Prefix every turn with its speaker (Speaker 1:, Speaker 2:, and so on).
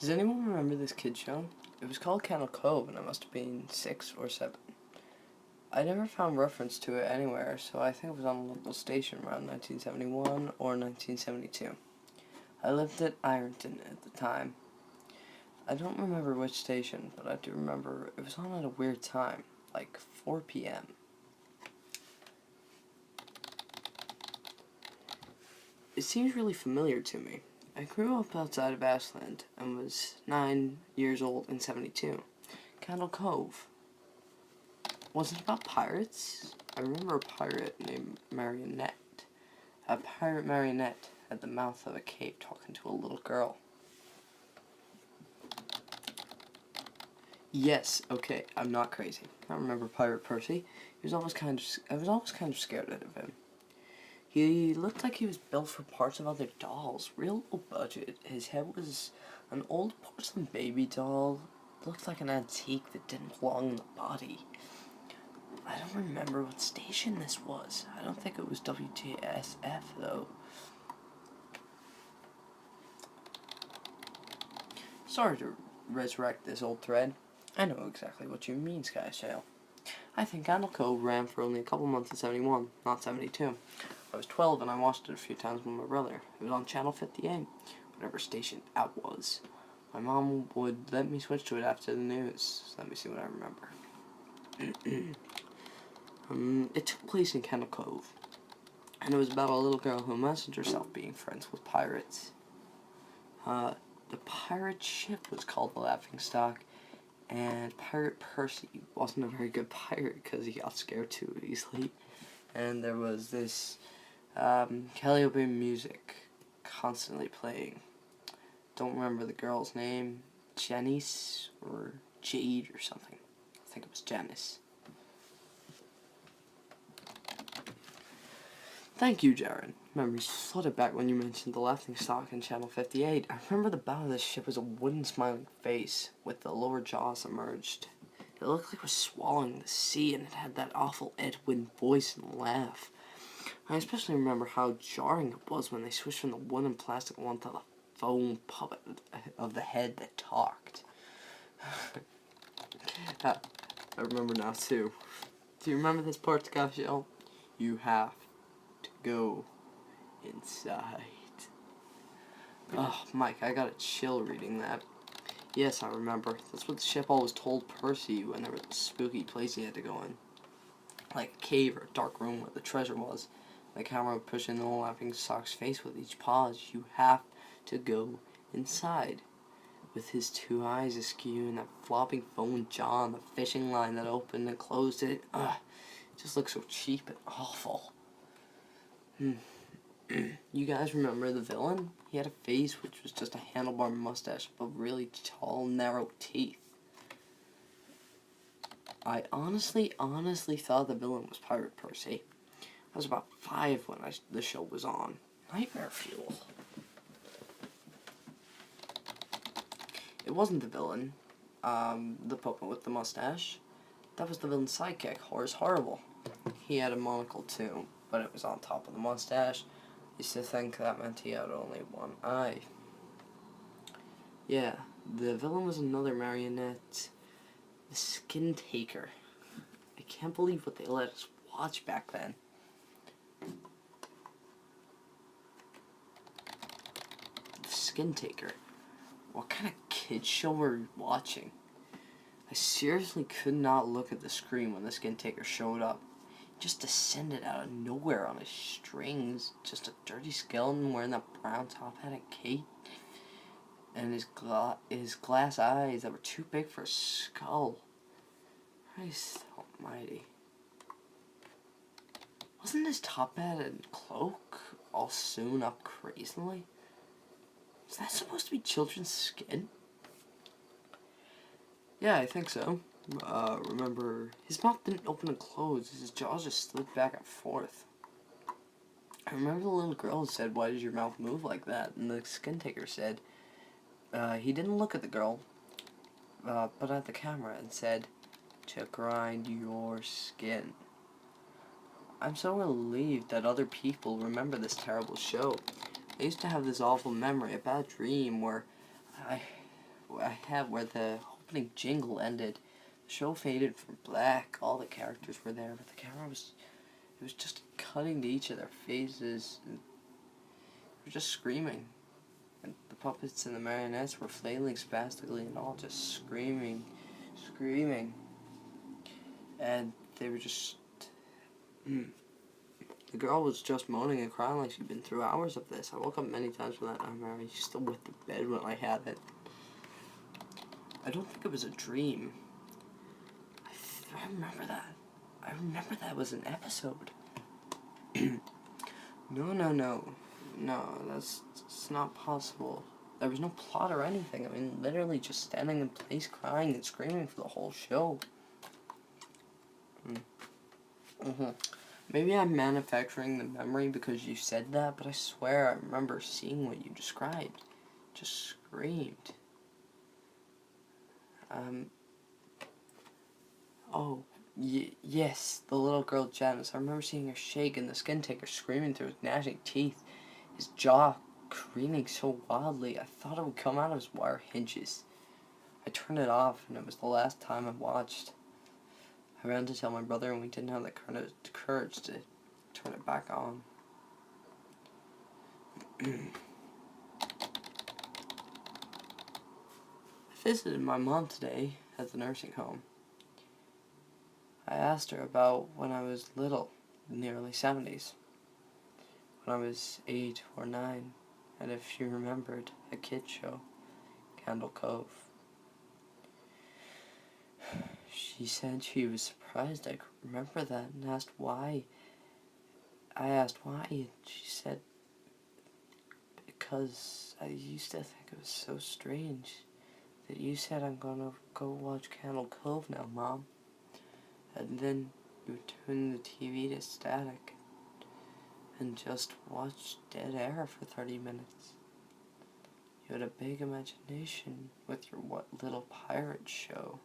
Speaker 1: Does anyone remember this kid show? It was called Candle Cove, and I must have been 6 or 7. I never found reference to it anywhere, so I think it was on a local station around 1971 or 1972. I lived at Ironton at the time. I don't remember which station, but I do remember it was on at a weird time, like 4 p.m. It seems really familiar to me. I grew up outside of Ashland and was 9 years old in 72. Candle Cove. Was it about pirates? I remember a pirate named Marionette. A pirate marionette at the mouth of a cave talking to a little girl. Yes, okay, I'm not crazy. I remember Pirate Percy. I was always kind of scared of him. He looked like he was built for parts of other dolls. Real low budget. His head was an old porcelain baby doll. Looked like an antique that didn't belong in the body. I don't remember what station this was. I don't think it was WTSF though. Sorry to resurrect this old thread. I know exactly what you mean, Sky Shale. I think Candle Cove ran for only a couple months in 71, not 72. I was 12 and I watched it a few times with my brother. It was on Channel 58, whatever station that was. My mom would let me switch to it after the news. So let me see what I remember. It took place in Candle Cove, and it was about a little girl who imagined herself being friends with pirates. The pirate ship was called the Laughingstock, and Pirate Percy wasn't a very good pirate because he got scared too easily. And there was this Calliope music constantly playing. Don't remember the girl's name, Janice or Jade or something. I think it was Janice. Thank you, Jared. Memories flooded back when you mentioned the Laughingstock in Channel 58. I remember the bow of this ship was a wooden smiling face with the lower jaws emerged. It looked like it was swallowing the sea, and it had that awful Edwin voice and laugh. I especially remember how jarring it was when they switched from the wooden plastic one to the foam puppet of the head that talked. I remember now too. Do you remember this part, Sky Shell? You have to go inside. Oh, Mike, I got a chill reading that. Yes, I remember. That's what the ship always told Percy when there was a spooky place he had to go in. Like a cave or a dark room where the treasure was. The camera would push in the Laughingstock's face with each pause. You have to go inside. With his 2 eyes askew and that flopping foam jaw and the fishing line that opened and closed it. Ugh, it just looked so cheap and awful. You guys remember the villain? He had a face which was just a handlebar mustache but really tall, narrow teeth. I honestly thought the villain was Pirate Percy. I was about 5 when the show was on. Nightmare fuel. It wasn't the villain, the puppet with the mustache. That was the villain's sidekick, Horace Horrible. He had a monocle too, but it was on top of the mustache. Used to think that meant he had only one eye. Yeah, the villain was another marionette, the Skin Taker. I can't believe what they let us watch back then. The Skin Taker. What kind of kids show were we watching? I seriously could not look at the screen when the Skin Taker showed up. He just descended out of nowhere on his strings. Just a dirty skeleton wearing that brown top hat and cape. And his glass eyes that were too big for a skull. Christ almighty. Wasn't his top hat and cloak all sewn up crazily? Is that supposed to be children's skin? Yeah, I think so. Remember, his mouth didn't open and close. His jaws just slid back and forth. I remember the little girl said, "Why does your mouth move like that?" And the Skin Taker said, he didn't look at the girl, but at the camera and said, "To grind your skin." I'm so relieved that other people remember this terrible show. I used to have this awful memory, a bad dream, where I have where the opening jingle ended. The show faded from black. All the characters were there, but the camera was, it was just cutting to each of their faces. And they were just screaming. And the puppets and the marionettes were flailing spastically and all just screaming. And they were just... The girl was just moaning and crying like she'd been through hours of this. I woke up many times from that nightmare. I used to wet the bed when I had it. I don't think it was a dream. I remember that. I remember that was an episode. No, that's not possible. There was no plot or anything. I mean, literally just standing in place crying and screaming for the whole show. Maybe I'm manufacturing the memory because you said that, but I swear I remember seeing what you described. Just screamed. Yes, the little girl Janice. I remember seeing her shake and the skin taker screaming through his gnashing teeth. His jaw careening so wildly, I thought it would come out of his wire hinges. I turned it off, and it was the last time I watched. I ran to tell my brother, and we didn't have the courage to turn it back on. I visited my mom today at the nursing home. I asked her about when I was little, in the early 70s, when I was 8 or 9, and if she remembered a kid's show, Candle Cove. She said she was surprised I could remember that and asked why. I asked why, and she said, because I used to think it was so strange that you said I'm gonna go watch Candle Cove now, Mom. And then you would turn the TV to static and just watch dead air for 30 minutes. You had a big imagination with your what little pirate show.